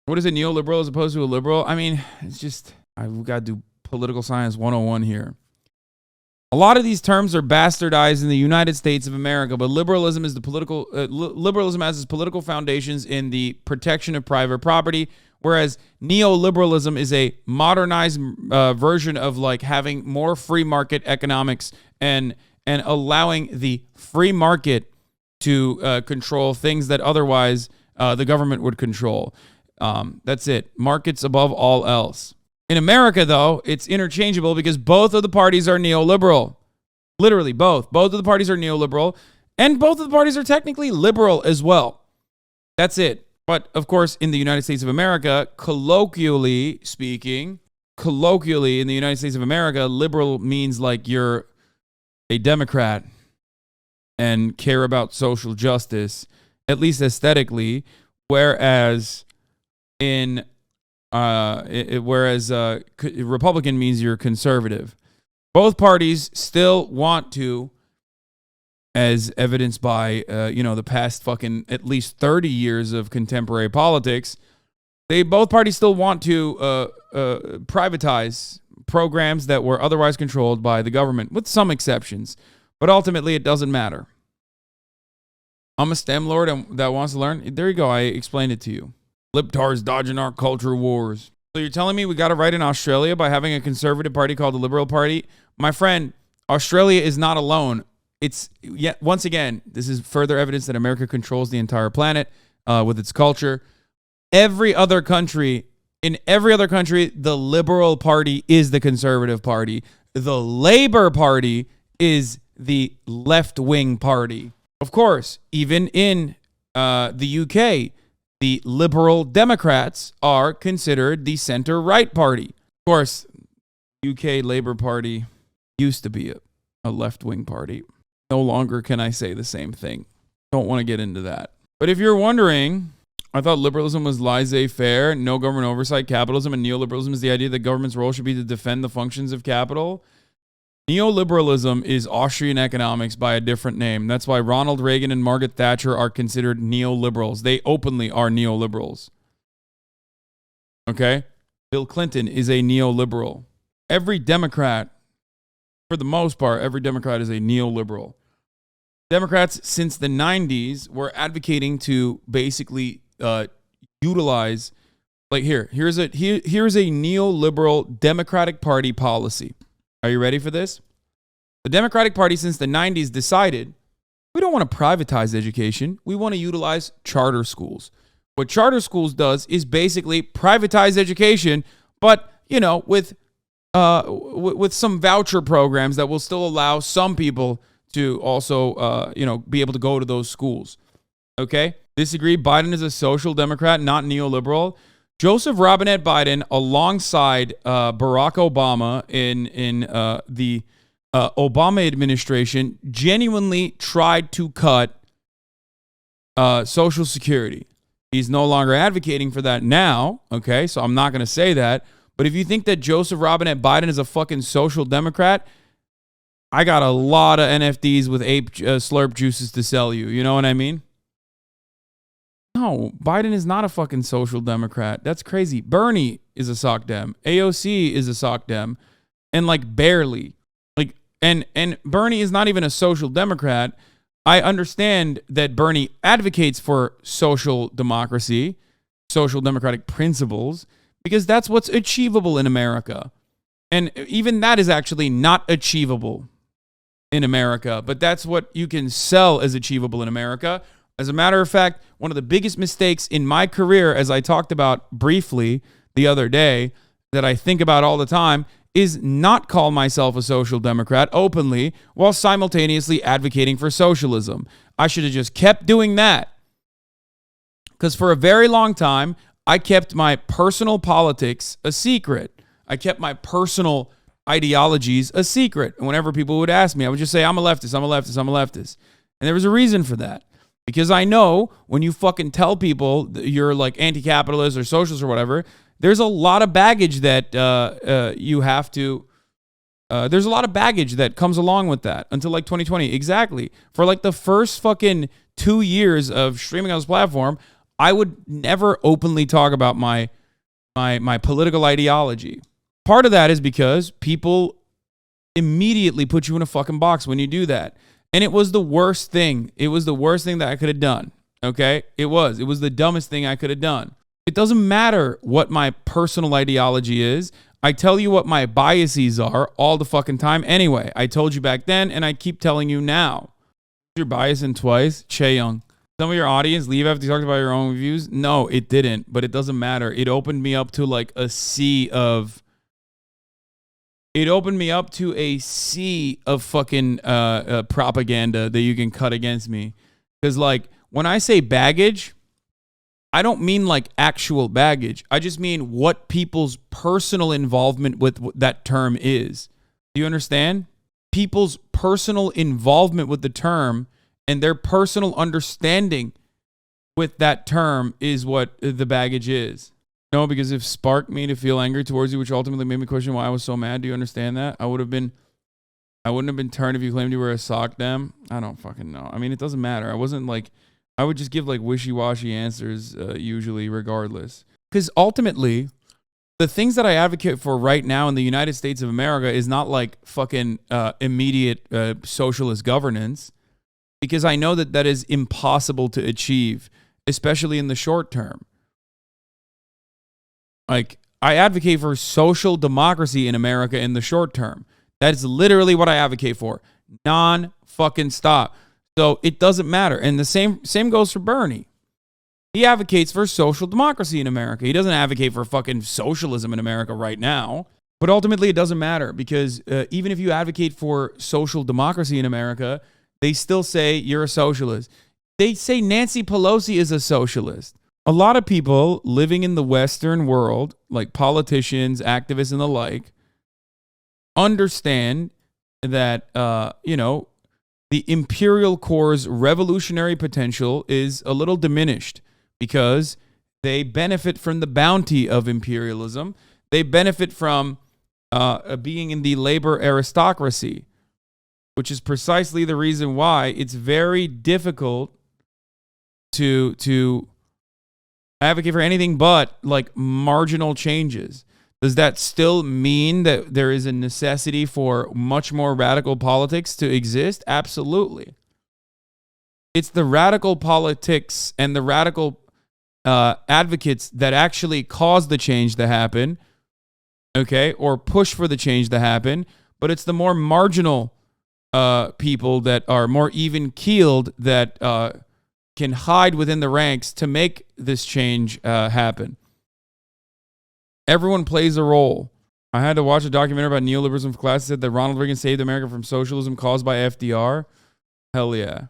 What is a neoliberal as opposed to a liberal? I mean, it's just, I've got to do political science 101 here. A lot of these terms are bastardized in the United States of America, but liberalism is the liberalism has its political foundations in the protection of private property, whereas neoliberalism is a modernized version of like having more free market economics and allowing the free market to control things that otherwise the government would control. That's it. Markets above all else. In America, though, it's interchangeable because both of the parties are neoliberal. Literally, both. Both of the parties are neoliberal, and both of the parties are technically liberal as well. That's it. But, of course, in the United States of America, colloquially speaking, in the United States of America, liberal means like you're a Democrat and care about social justice, at least aesthetically, whereas Republican means you're conservative. Both parties still want to, as evidenced by the past fucking at least 30 years of contemporary politics, both parties still want to privatize programs that were otherwise controlled by the government, with some exceptions. But ultimately, it doesn't matter. I'm a STEM lord that wants to learn. There you go. I explained it to you. Libtards dodging our culture wars. So you're telling me we got it right in Australia by having a conservative party called the Liberal Party? My friend, Australia is not alone. It's yet once again, this is further evidence that America controls the entire planet with its culture. In every other country, the Liberal Party is the conservative party. The Labour Party is the left-wing party. Of course, even in the UK, the Liberal Democrats are considered the center-right party. Of course, UK Labour Party used to be a left-wing party. No longer can I say the same thing. Don't want to get into that. But if you're wondering, I thought liberalism was laissez-faire, no government oversight, capitalism, and neoliberalism is the idea that government's role should be to defend the functions of capital. Neoliberalism is Austrian economics by a different name. That's why Ronald Reagan and Margaret Thatcher are considered neoliberals. They openly are neoliberals. Okay? Bill Clinton is a neoliberal. Every Democrat, for the most part, every Democrat is a neoliberal. Democrats since the 90s were advocating to basically utilize, like here's a neoliberal Democratic Party policy. Are you ready for this? The Democratic Party since the 90s decided we don't want to privatize education. We want to utilize charter schools. What charter schools does is basically privatize education, but, with some voucher programs that will still allow some people to also, be able to go to those schools. Okay? Disagree? Biden is a social democrat, not neoliberal. Joseph Robinette Biden, alongside Barack Obama in the Obama administration, genuinely tried to cut Social Security. He's no longer advocating for that now, okay? So I'm not going to say that. But if you think that Joseph Robinette Biden is a fucking social democrat, I got a lot of NFTs with ape slurp juices to sell you. You know what I mean? No, Biden is not a fucking social democrat. That's crazy. Bernie is a sock dem. AOC is a sock dem. And like barely. Like and Bernie is not even a social democrat. I understand that Bernie advocates for social democracy, social democratic principles, because that's what's achievable in America. And even that is actually not achievable in America, but that's what you can sell as achievable in America. As a matter of fact, one of the biggest mistakes in my career, as I talked about briefly the other day, that I think about all the time, is not call myself a social democrat openly while simultaneously advocating for socialism. I should have just kept doing that. Because for a very long time, I kept my personal politics a secret. I kept my personal ideologies a secret. And whenever people would ask me, I would just say, I'm a leftist, I'm a leftist, I'm a leftist. And there was a reason for that. Because I know when you fucking tell people you're like anti-capitalist or socialist or whatever, there's a lot of baggage that you have to, there's a lot of baggage that comes along with that until like 2020. Exactly. For like the first fucking 2 years of streaming on this platform, I would never openly talk about my political ideology. Part of that is because people immediately put you in a fucking box when you do that. And it was the worst thing. It was the worst thing that I could have done. Okay? It was the dumbest thing I could have done. It doesn't matter what my personal ideology is. I tell you what my biases are all the fucking time. Anyway, I told you back then, and I keep telling you now. You're biasing twice. Che Young. Some of your audience leave after you talked about your own views. No, it didn't, but it doesn't matter. It opened me up to like a sea of... It opened me up to a sea of fucking propaganda that you can cut against me. Because like, when I say baggage... I don't mean like actual baggage. I just mean what people's personal involvement with that term is. Do you understand? People's personal involvement with the term and their personal understanding with that term is what the baggage is. No, because if sparked me to feel angry towards you, which ultimately made me question why I was so mad. Do you understand that? I wouldn't have been turned if you claimed you were a sock dem. I don't fucking know. I mean, it doesn't matter. I would just give like wishy-washy answers usually regardless. Because ultimately, the things that I advocate for right now in the United States of America is not like fucking immediate socialist governance. Because I know that is impossible to achieve, especially in the short term. Like, I advocate for social democracy in America in the short term. That is literally what I advocate for. Non-fucking stop. So it doesn't matter. And the same goes for Bernie. He advocates for social democracy in America. He doesn't advocate for fucking socialism in America right now. But ultimately, it doesn't matter because even if you advocate for social democracy in America, they still say you're a socialist. They say Nancy Pelosi is a socialist. A lot of people living in the Western world, like politicians, activists, and the like, understand that, the imperial core's revolutionary potential is a little diminished because they benefit from the bounty of imperialism. They benefit from being in the labor aristocracy, which is precisely the reason why it's very difficult to advocate for anything but like marginal changes. Does that still mean that there is a necessity for much more radical politics to exist? Absolutely. It's the radical politics and the radical advocates that actually cause the change to happen, okay, or push for the change to happen. But it's the more marginal people that are more even-keeled that can hide within the ranks to make this change happen. Everyone plays a role. I had to watch a documentary about neoliberalism for class that said that Ronald Reagan saved America from socialism caused by FDR. Hell yeah.